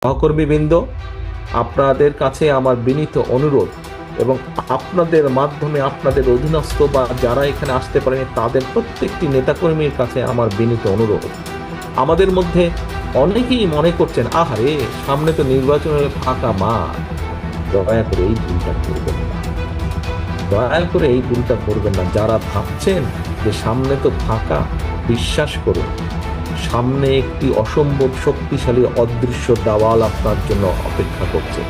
সহকর্মীবৃন্দ, আপনাদের কাছে আমার বিনীত অনুরোধ এবং আপনাদের মাধ্যমে আপনাদের অধীনস্থ বা যারা এখানে আসতে পারেনি তাদের প্রত্যেকটি নেতাকর্মীর কাছে আমার বিনীত অনুরোধ, আমাদের মধ্যে অনেকেই মনে করছেন আহারে সামনে তো নির্বাচনের ফাঁকা মাঠ, দয়া করে এই ভুলটা করবেন না, দয়া করে এই ভুলটা করবেন না। যারা ভাবছেন যে সামনে তো ফাঁকা, বিশ্বাস করুন সামনে একটি অসম্ভব শক্তিশালী অদৃশ্য দেওয়াল আপনার জন্য অপেক্ষা করছে,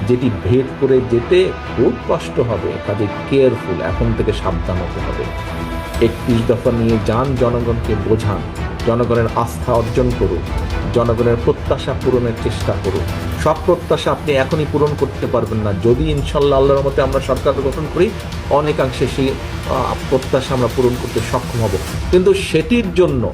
যেটি ভেদ করে যেতে খুব কষ্ট হবে। কাজে কেয়ারফুল, এখন থেকে সাবধান হতে হবে। 31 দফা নিয়ে যান, জনগণকে বোঝান, জনগণের আস্থা অর্জন করুন, জনগণের প্রত্যাশা পূরণের চেষ্টা করুন। সব প্রত্যাশা আপনি এখনই পূরণ করতে পারবেন না, যদি ইনশাল্লাহ আল্লাহর মতে আমরা সরকার গঠন করি অনেকাংশে সেই প্রত্যাশা আমরা পূরণ করতে সক্ষম হব। কিন্তু সেটির জন্য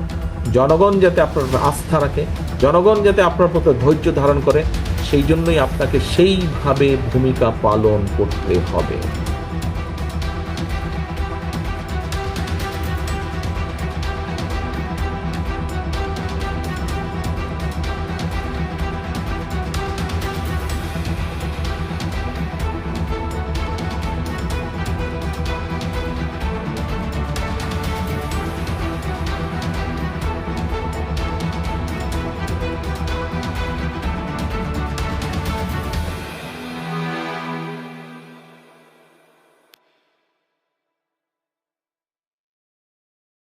জনগণ যাতে আপনার আস্থা রাখে, জনগণ যাতে আপনার প্রতি ধৈর্য ধারণ করে, সেই জন্যই আপনাকে সেইভাবে ভূমিকা পালন করতে হবে।